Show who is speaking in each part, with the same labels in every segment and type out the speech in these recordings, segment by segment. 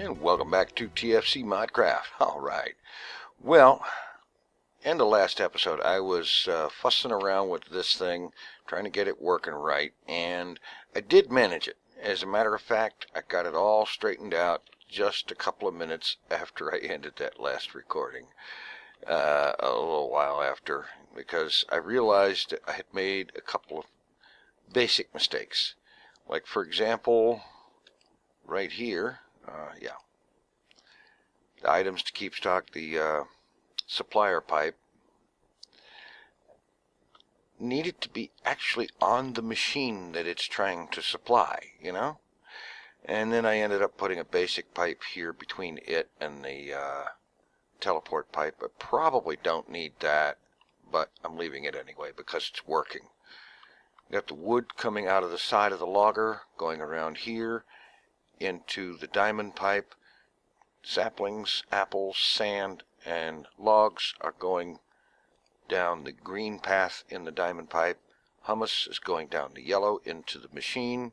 Speaker 1: And welcome back to TFC Modcraft. Alright, well, in the last episode I was fussing around with this thing, trying to get it working right, and I did manage it. As a matter of fact, I got it all straightened out just a couple of minutes after I ended that last recording. A little while after, because I realized that I had made a couple of basic mistakes. Like, for example, right here, the items to keep stock, the supplier pipe, needed to be actually on the machine that it's trying to supply, you know? And then I ended up putting a basic pipe here between it and the teleport pipe. I probably don't need that, but I'm leaving it anyway because it's working. Got the wood coming out of the side of the logger, going around here into the diamond pipe. Saplings, apples, sand, and logs are going down the green path in the diamond pipe. Humus is going down the yellow into the machine.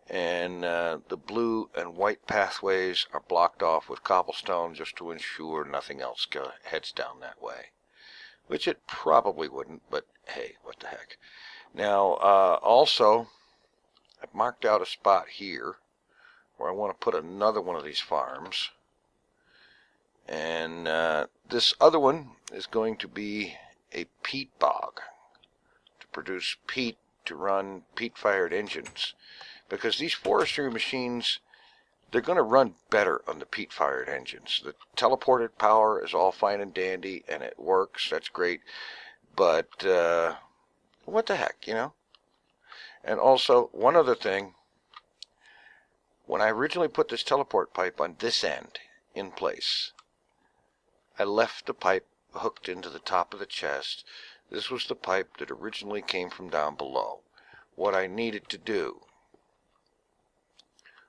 Speaker 1: And the blue and white pathways are blocked off with cobblestone just to ensure nothing else heads down that way. Which it probably wouldn't, but hey, what the heck. Now, also, I've marked out a spot here where I want to put another one of these farms. And this other one is going to be a peat bog to produce peat to run peat-fired engines. Because these forestry machines, they're going to run better on the peat-fired engines. The teleported power is all fine and dandy, and it works. That's great. But what the heck, you know? And also, one other thing. When I originally put this teleport pipe on this end in place, I left the pipe hooked into the top of the chest. This was the pipe that originally came from down below. What I needed to do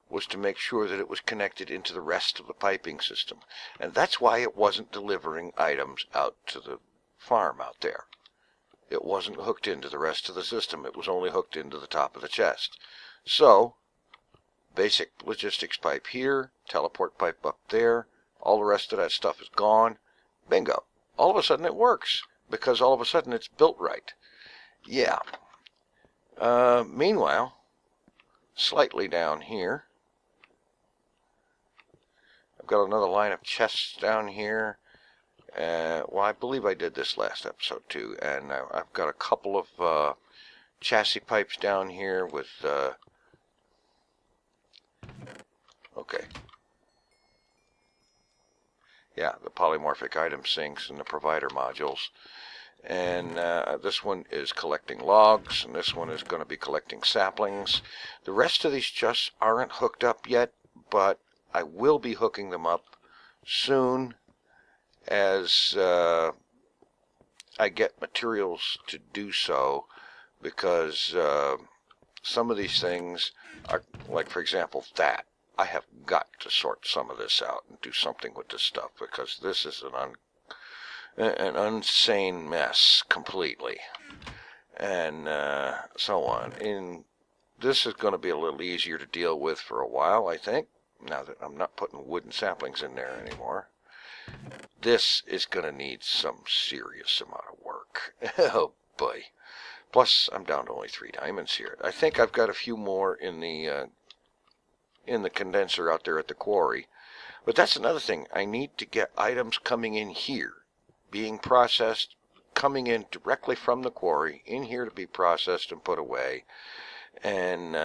Speaker 1: was to make sure that it was connected into the rest of the piping system. And that's why it wasn't delivering items out to the farm out there. It wasn't hooked into the rest of the system. It was only hooked into the top of the chest. So, basic logistics pipe here, teleport pipe up there, all the rest of that stuff is gone. Bingo. All of a sudden it works, because all of a sudden it's built right. Yeah. Meanwhile, slightly down here, I've got another line of chests down here. Well, I believe I did this last episode too, and I've got a couple of chassis pipes down here with okay. Yeah, the polymorphic item sinks and the provider modules. And this one is collecting logs, and this one is going to be collecting saplings. The rest of these chests aren't hooked up yet, but I will be hooking them up soon as I get materials to do so, because some of these things are, like for example that, I have got to sort some of this out and do something with this stuff, because this is an insane mess completely, and so on. And this is going to be a little easier to deal with for a while, I think, now that I'm not putting wooden saplings in there anymore. This is going to need some serious amount of work. Oh boy. Plus, I'm down to only 3 diamonds here. I think I've got a few more in the condenser out there at the quarry. But that's another thing. I need to get items coming in here, being processed, coming in directly from the quarry, in here to be processed and put away, and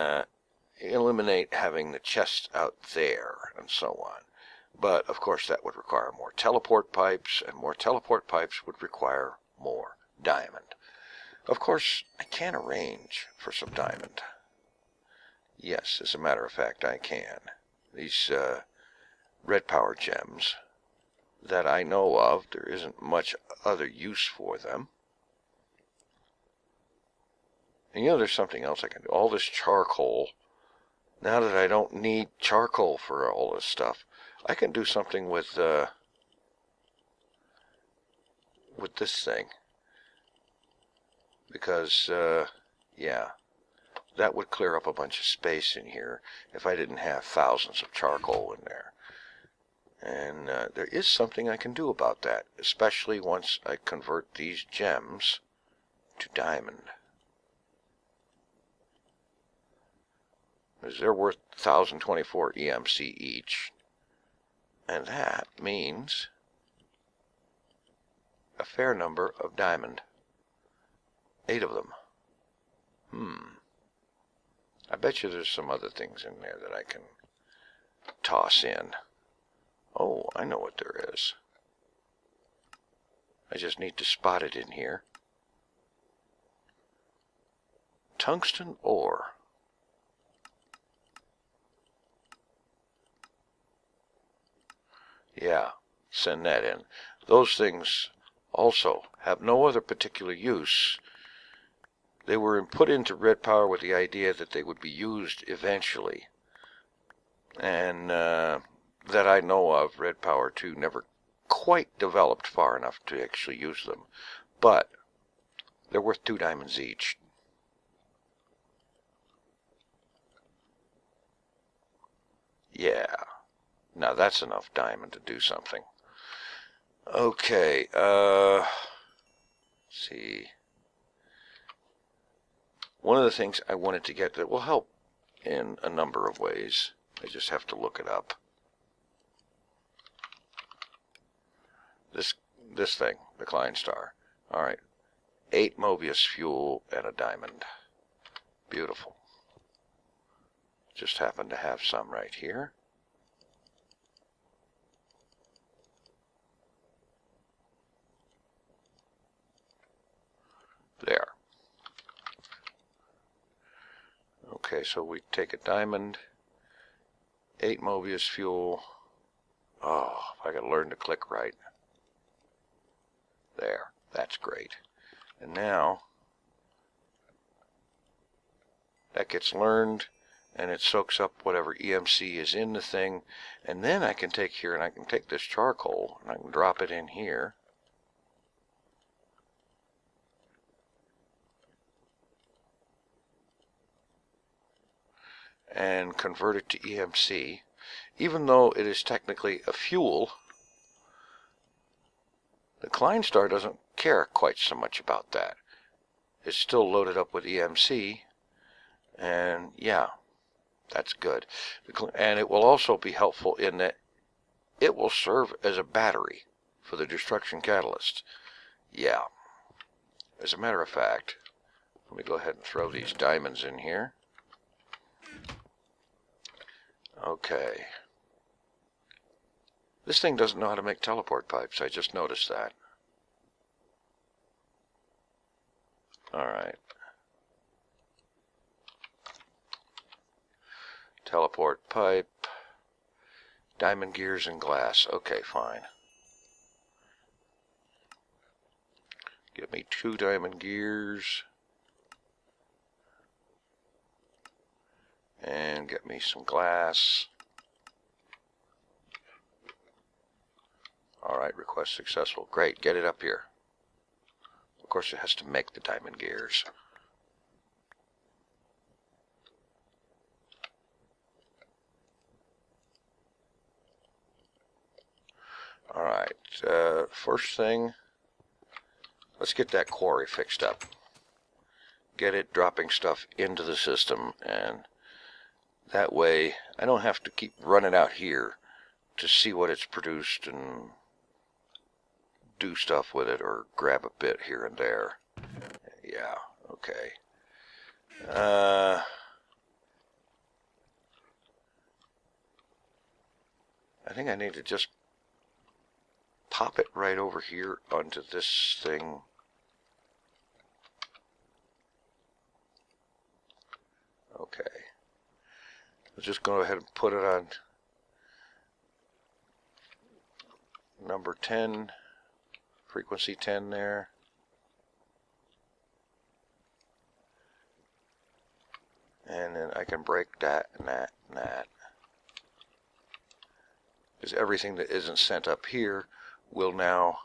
Speaker 1: eliminate having the chests out there, and so on. But, of course, that would require more teleport pipes, and more teleport pipes would require more diamond. Of course, I can arrange for some diamond. Yes, as a matter of fact, I can. These RedPower gems that I know of, there isn't much other use for them. And you know, there's something else I can do. All this charcoal, now that I don't need charcoal for all this stuff, I can do something with this thing. Because, yeah, that would clear up a bunch of space in here if I didn't have thousands of charcoal in there. And there is something I can do about that, especially once I convert these gems to diamond. Because they're worth 1,024 EMC each. And that means a fair number of diamond. 8 of them. I bet you there's some other things in there that I can toss in. Oh, I know what there is. I just need to spot it in here. Tungsten ore. Yeah, send that in. Those things also have no other particular use. They were put into RedPower with the idea that they would be used eventually. And that I know of, RedPower 2 never quite developed far enough to actually use them. But they're worth 2 diamonds each. Yeah. Now that's enough diamond to do something. Okay, let's see. One of the things I wanted to get that will help in a number of ways. I just have to look it up. This thing, the Klein Star. All right, 8 Mobius fuel and a diamond. Beautiful. Just happen to have some right here. There. Okay, so we take a diamond, 8 Mobius fuel. Oh, I gotta learn to click right. There, that's great. And now that gets learned and it soaks up whatever EMC is in the thing, and then I can take here and I can take this charcoal and I can drop it in here. And convert it to EMC. Even though it is technically a fuel, the Klein Star doesn't care quite so much about that. It's still loaded up with EMC, and yeah, that's good. And it will also be helpful in that it will serve as a battery for the destruction catalyst. Yeah. As a matter of fact, let me go ahead and throw these diamonds in here. Okay. This thing doesn't know how to make teleport pipes. I just noticed that. Alright. Teleport pipe. Diamond gears and glass. Okay, fine. Get me 2 diamond gears. And get me some glass. Alright, request successful. Great, get it up here. Of course, it has to make the diamond gears. Alright, first thing, let's get that quarry fixed up. Get it dropping stuff into the system, and that way I don't have to keep running out here to see what it's produced and do stuff with it or grab a bit here and there. Yeah, okay. I think I need to just pop it right over here onto this thing. Okay. Let's just go ahead and put it on number 10, frequency 10 there. And then I can break that and that and that. Because everything that isn't sent up here will now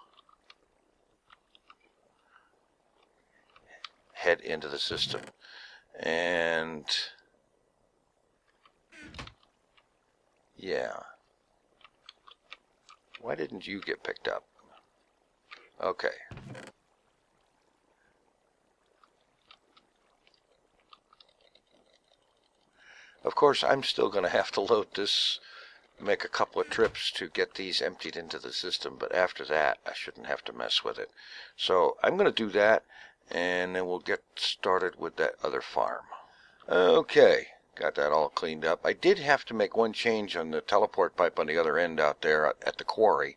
Speaker 1: head into the system. And yeah. Why didn't you get picked up? Okay. Of course, I'm still going to have to load this, make a couple of trips to get these emptied into the system, but after that, I shouldn't have to mess with it. So I'm going to do that, and then we'll get started with that other farm. Okay, got that all cleaned up. I did have to make one change on the teleport pipe on the other end out there at the quarry.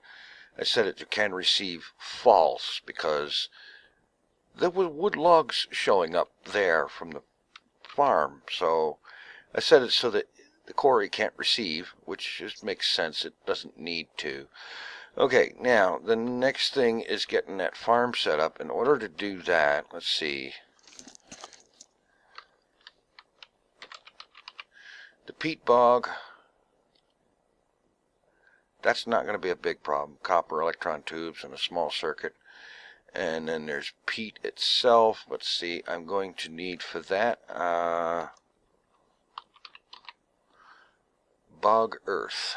Speaker 1: I said it can receive false because there were wood logs showing up there from the farm, so I set it so that the quarry can't receive, which just makes sense. It doesn't need to. Okay, now the next thing is getting that farm set up. In order to do that, let's see. The peat bog, that's not going to be a big problem. Copper electron tubes and a small circuit. And then there's peat itself. Let's see, I'm going to need for that bog earth,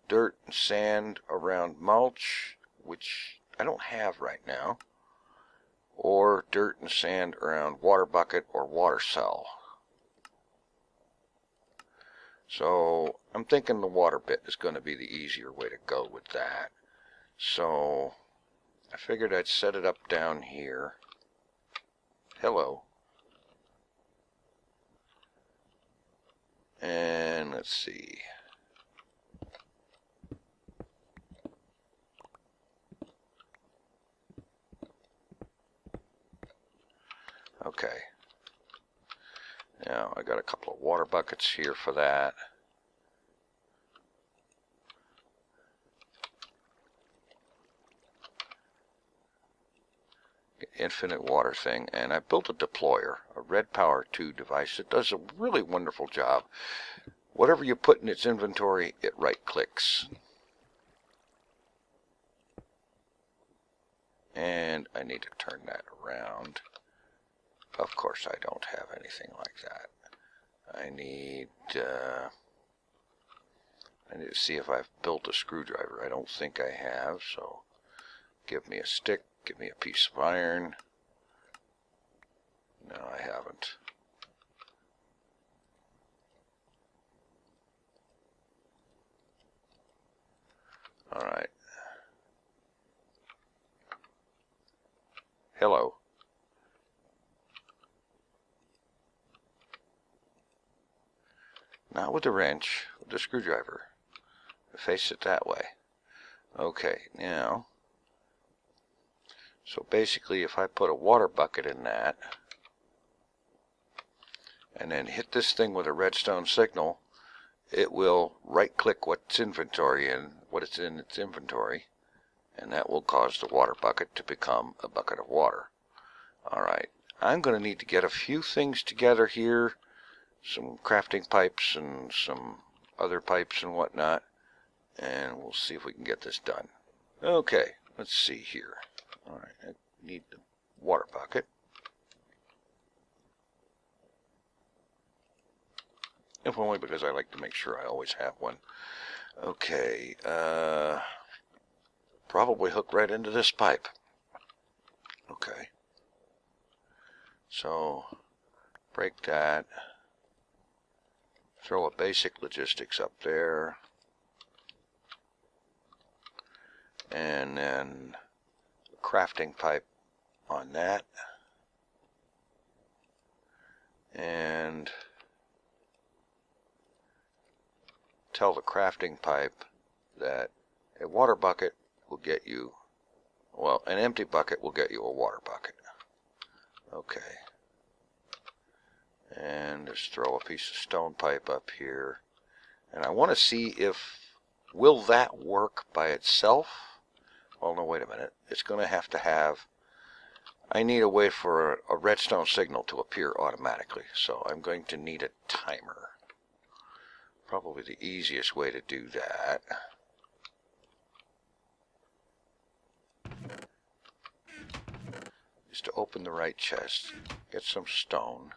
Speaker 1: dirt and sand around mulch, which I don't have right now, or dirt and sand around water bucket or water cell. So I'm thinking the water bit is going to be the easier way to go with that. So I figured I'd set it up down here. Hello. And let's see. Okay. Now I got a couple of water buckets here for that. Infinite water thing, and I built a deployer, a RedPower 2 device. It does a really wonderful job. Whatever you put in its inventory, it right clicks. And I need to turn that around. Of course I don't have anything like that. I need to see if I've built a screwdriver. I don't think I have, so give me a stick, give me a piece of iron. No, I haven't. All right. Hello. Not with the wrench, with the screwdriver. Face it that way. Okay, now, so basically if I put a water bucket in that, and then hit this thing with a redstone signal, it will right click what's inventory in, what it's in its inventory, and that will cause the water bucket to become a bucket of water. Alright, I'm going to need to get a few things together here, some crafting pipes and some other pipes and whatnot, and we'll see if we can get this done. Okay, let's see here. Alright, I need the water bucket. If only because I like to make sure I always have one. Okay, probably hook right into this pipe. Okay. So, break that. Throw a basic logistics up there. And then a crafting pipe on that. And tell the crafting pipe that a water bucket will get you, well, an empty bucket will get you a water bucket. Okay. And just throw a piece of stone pipe up here. And I want to see if, will that work by itself? Well, no, wait a minute. It's going to have, I need a way for a redstone signal to appear automatically. So I'm going to need a timer. Probably the easiest way to do that. is to open the right chest, get some stone.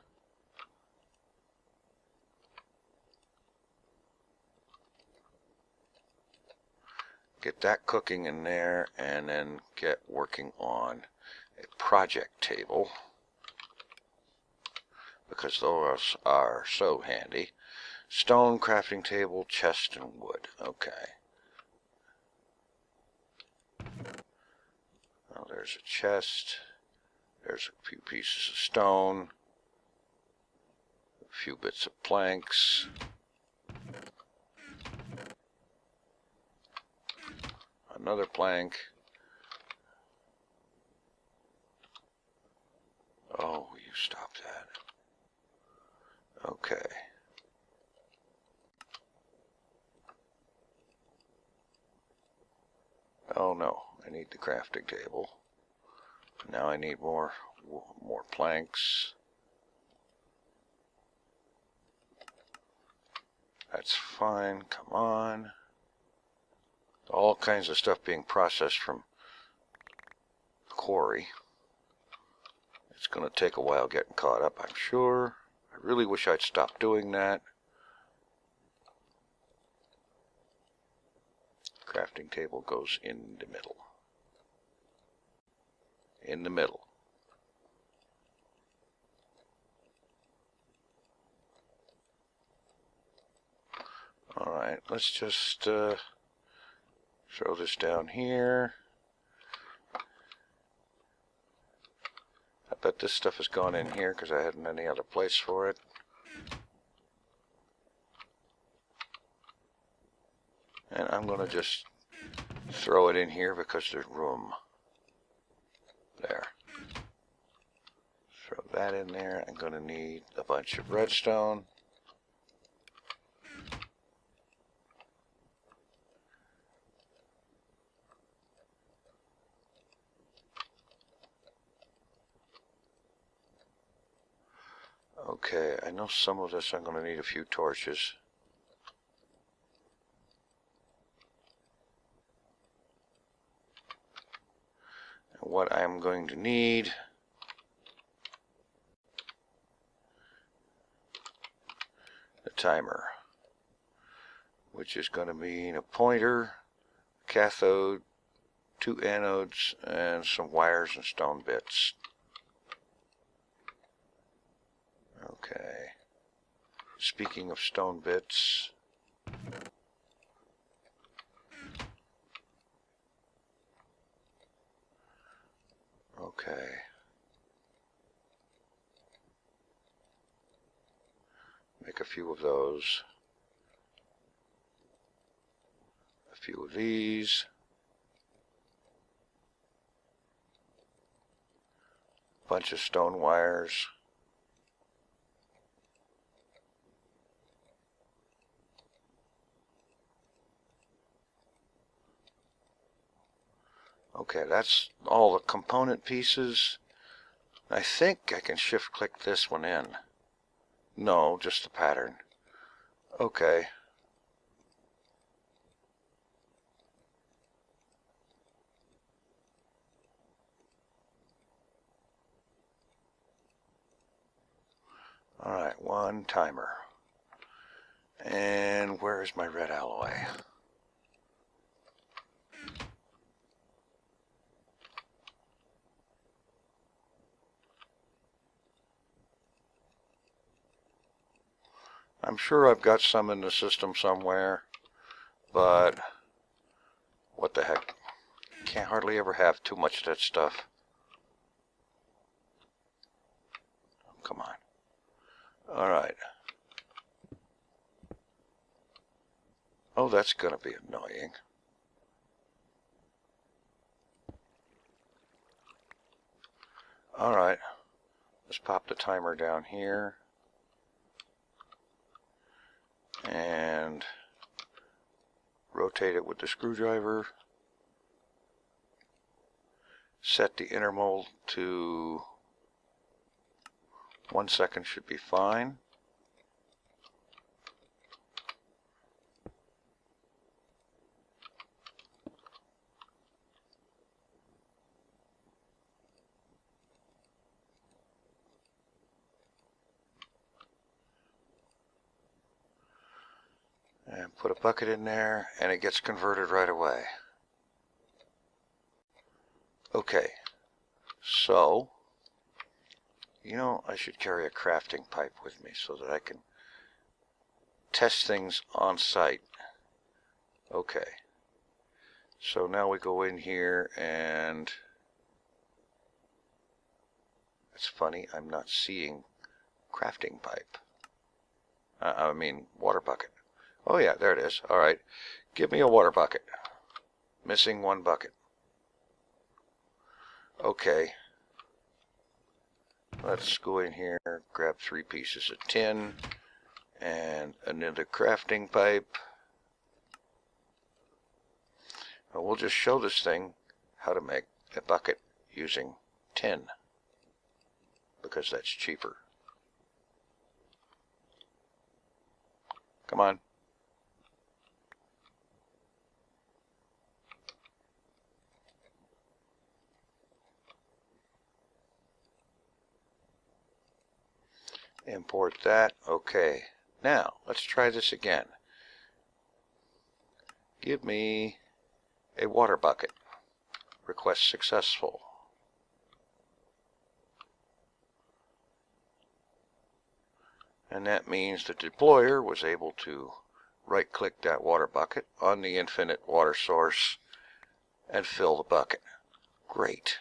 Speaker 1: Get that cooking in there, and then get working on a project table, because those are so handy. Stone, crafting table, chest, and wood. Okay. Well, there's a chest. There's a few pieces of stone. A few bits of planks. Another plank. Oh, you stop that. Okay. Oh no, I need the crafting table. Now I need more planks. That's fine, come on. All kinds of stuff being processed from the quarry. It's going to take a while getting caught up, I'm sure. I really wish I'd stopped doing that. Crafting table goes in the middle. In the middle. Alright, let's just throw this down here. I bet this stuff has gone in here because I hadn't any other place for it. And I'm going to just throw it in here because there's room. There. Throw that in there. I'm going to need a bunch of redstone. Okay, I know some of this I'm going to need a few torches. And what I'm going to need a timer, which is going to mean a pointer, cathode, 2 anodes, and some wires and stone bits. Okay. Speaking of stone bits, okay. Make a few of those. A few of these. Bunch of stone wires. Okay, that's all the component pieces. I think I can shift click this one in. No, just the pattern. Okay. Alright, one timer. And where is my red alloy? I'm sure I've got some in the system somewhere, but what the heck? Can't hardly ever have too much of that stuff. Come on. Alright. Oh, that's going to be annoying. Alright. Let's pop the timer down here. And rotate it with the screwdriver. Set the interval to 1 second should be fine. Put a bucket in there and it gets converted right away. Okay, so, you know, I should carry a crafting pipe with me so that I can test things on site. Okay, so now we go in here and it's funny, I'm not seeing crafting pipe. I mean water bucket. Oh yeah, there it is. Alright, give me a water bucket. Missing one bucket. Okay, let's go in here, grab 3 pieces of tin and another crafting pipe. And we'll just show this thing how to make a bucket using tin, because that's cheaper. Come on. Import that. Okay. Now, let's try this again. Give me a water bucket. Request successful. And that means the deployer was able to right-click that water bucket on the infinite water source and fill the bucket. Great.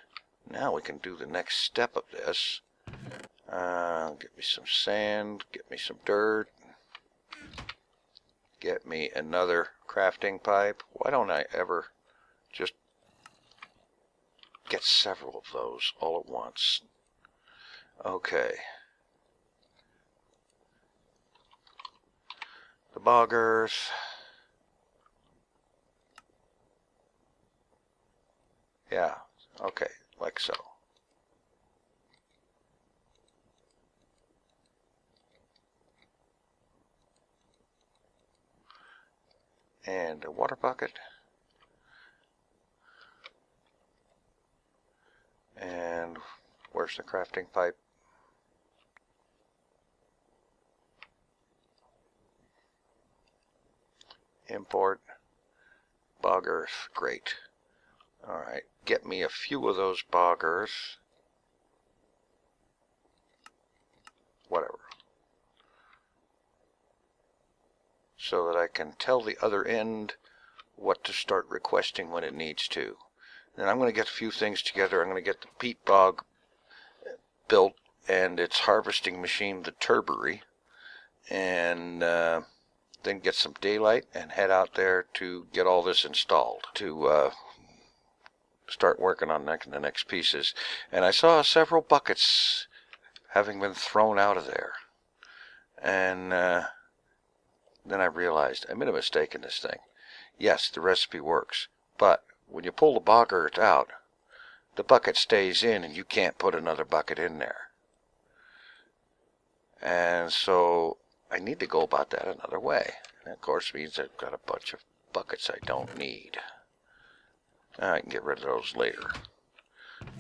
Speaker 1: Now we can do the next step of this. Get me some sand, get me some dirt, get me another crafting pipe. Why don't I ever just get several of those all at once? Okay. The bog earth. Yeah, okay, like so. And a water bucket. And where's the crafting pipe? Import. Bog earth. Great. Alright, get me a few of those bog earth. Whatever. So that I can tell the other end what to start requesting when it needs to. Then I'm going to get a few things together. I'm going to get the peat bog built and its harvesting machine, the turbary, and then get some daylight and head out there to get all this installed, to start working on the next pieces. And I saw several buckets having been thrown out of there. And then I realized I made a mistake in this thing. Yes, the recipe works, but when you pull the bog earth out, the bucket stays in and you can't put another bucket in there. And so I need to go about that another way. And of course means I've got a bunch of buckets I don't need. I can get rid of those later.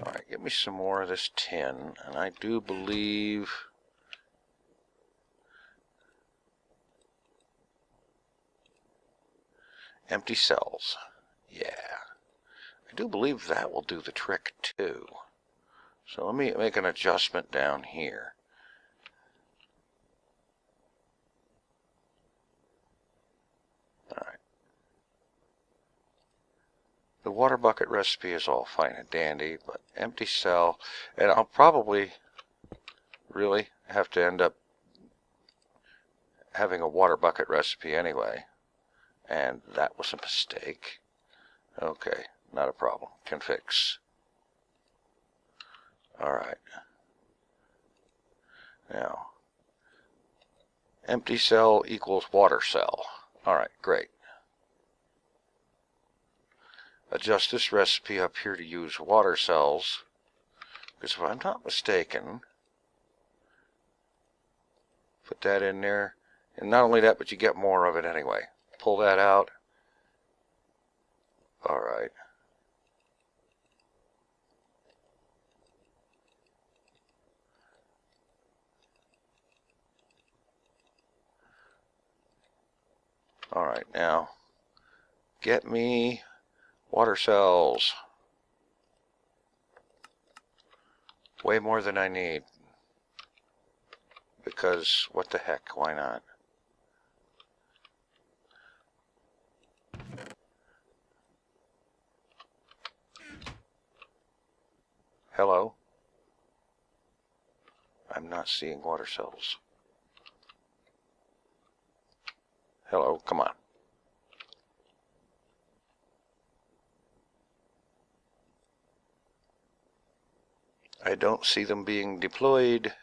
Speaker 1: Alright, get me some more of this tin, and I do believe empty cells. Yeah. I do believe that will do the trick too. So let me make an adjustment down here. Alright. The water bucket recipe is all fine and dandy, but empty cell, and I'll probably really have to end up having a water bucket recipe anyway. And that was a mistake. Okay, not a problem. Can fix. Alright. Now, empty cell equals water cell. Alright, great. Adjust this recipe up here to use water cells, because if I'm not mistaken, put that in there, and not only that, but you get more of it anyway. Pull that out. Alright. Alright, now get me water cells. Way more than I need. Because what the heck, why not? Hello? I'm not seeing water cells. Hello, come on. I don't see them being deployed.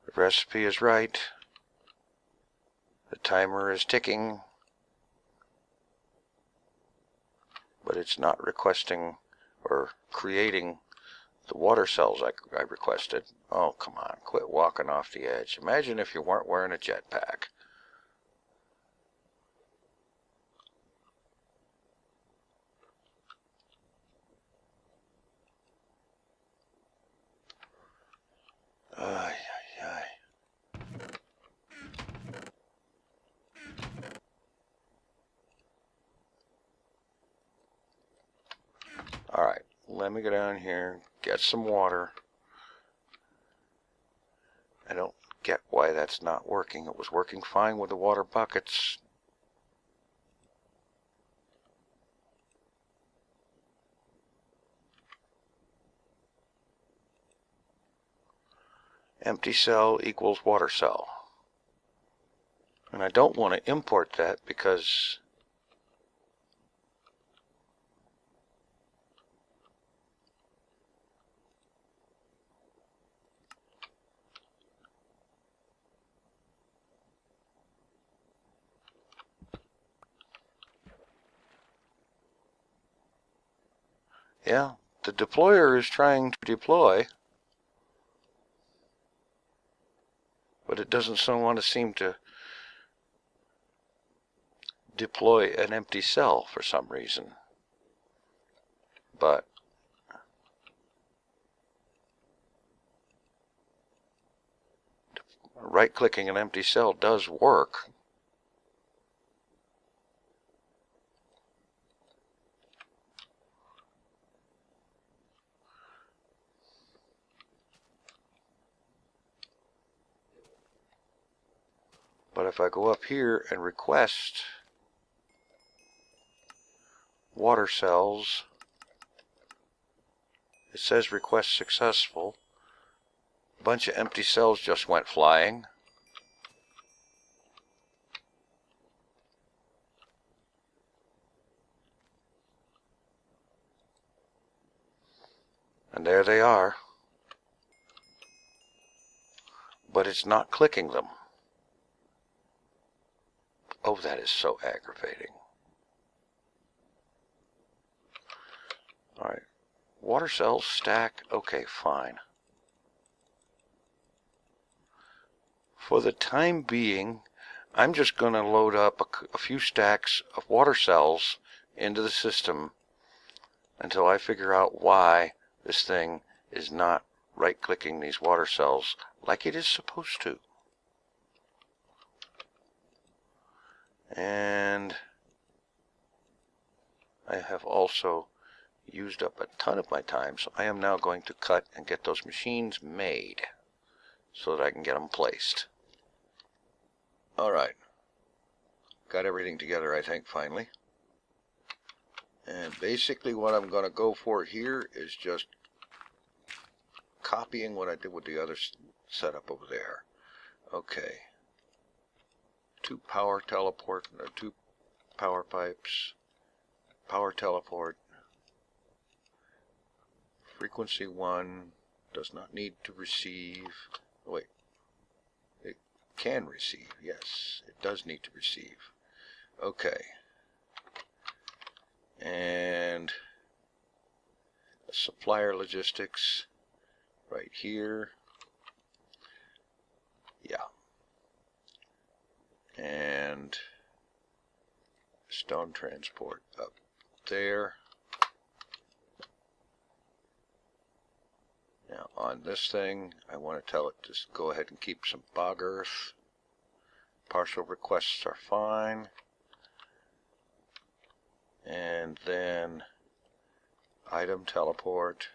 Speaker 1: The recipe is right. The timer is ticking. But it's not requesting or creating the water cells I requested. Oh, come on, quit walking off the edge. Imagine if you weren't wearing a jetpack. Ay, ay, ay. Alright, let me go down here, get some water. I don't get why that's not working. It was working fine with the water buckets. Empty cell equals water cell. And I don't want to import that because yeah, the deployer is trying to deploy, but it doesn't want to seem to deploy an empty cell for some reason. But right-clicking an empty cell does work. But if I go up here and request water cells, it says request successful. A bunch of empty cells just went flying. And there they are. But it's not clicking them. Oh, that is so aggravating. Alright. Water cells stack. Okay, fine. For the time being, I'm just going to load up a few stacks of water cells into the system until I figure out why this thing is not right-clicking these water cells like it is supposed to. And I have also used up a ton of my time, so I am now going to cut and get those machines made so that I can get them placed. Alright, got everything together, I think, finally. And basically what I'm going to go for here is just copying what I did with the other setup over there. Okay. 2 power teleport, or 2 power pipes, power teleport, frequency 1, does not need to receive, wait, it can receive, yes, it does need to receive. Okay. And supplier logistics right here. Yeah. And stone transport up there. Now on this thing, I want to tell it to go ahead and keep some bog earth. Partial requests are fine. And then item teleport.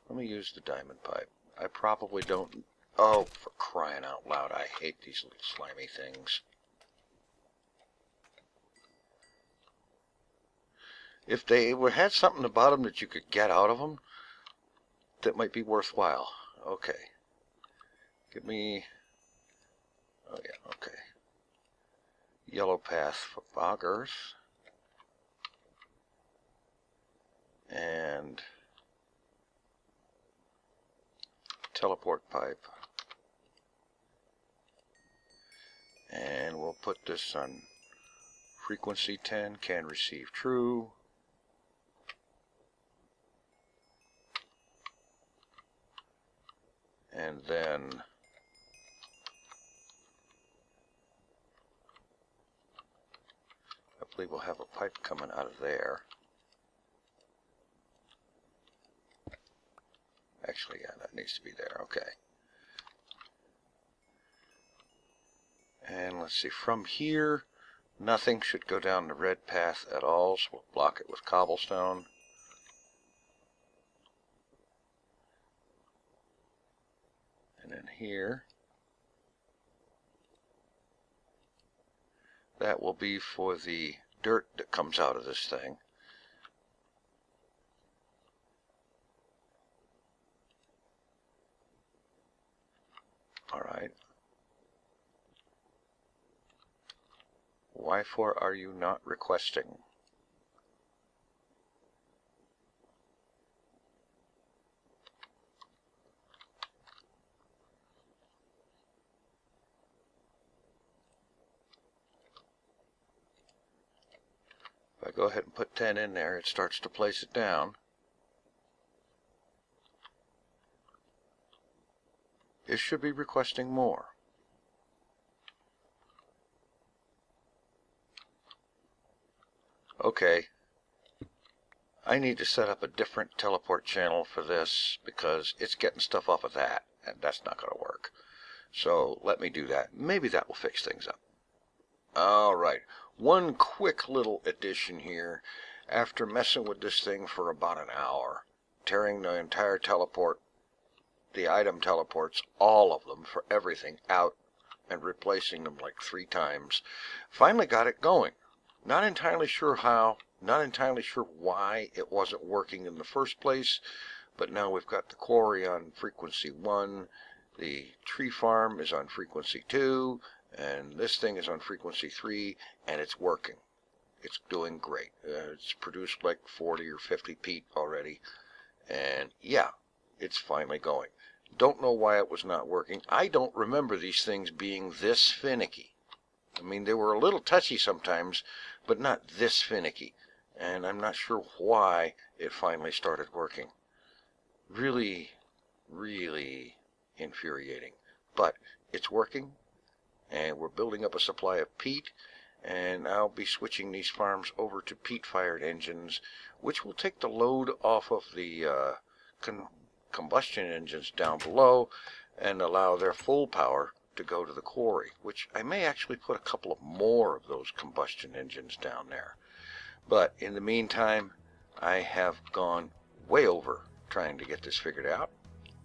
Speaker 1: Let me use the diamond pipe. I probably don't... Oh, for crying out loud, I hate these little slimy things. If they had something about them that you could get out of them, that might be worthwhile. Okay. Give me... Oh yeah, okay. Yellow path for bog earth. And teleport pipe. And we'll put this on frequency 10, can receive true. And then I believe we'll have a pipe coming out of there. Actually, yeah, that needs to be there. Okay. And let's see, from here, nothing should go down the red path at all, so we'll block it with cobblestone. And then here, that will be for the dirt that comes out of this thing. Alright. Why for are you not requesting? If I go ahead and put 10 in there, it starts to place it down. It should be requesting more. Okay, I need to set up a different teleport channel for this because it's getting stuff off of that, and that's not going to work. So let me do that. Maybe that will fix things up. Alright, one quick little addition here. After messing with this thing for about an hour, tearing the entire teleport, the item teleports, all of them for everything, out and replacing them like 3 times, finally got it going. Not entirely sure how, not entirely sure why it wasn't working in the first place, but now we've got the quarry on frequency 1, the tree farm is on frequency 2, and this thing is on frequency 3, and it's working. It's doing great. It's produced like 40 or 50 peat already, and yeah, it's finally going. Don't know why it was not working. I don't remember these things being this finicky. I mean, they were a little touchy sometimes, but not this finicky. And I'm not sure why it finally started working. Really, really infuriating. But it's working, and we're building up a supply of peat, and I'll be switching these farms over to peat-fired engines, which will take the load off of the combustion engines down below and allow their full power to go to the quarry, which I may actually put a couple of more of those combustion engines down there. But in the meantime, I have gone way over trying to get this figured out,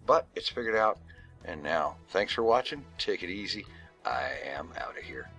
Speaker 1: but it's figured out. And now, thanks for watching. Take it easy. I am out of here.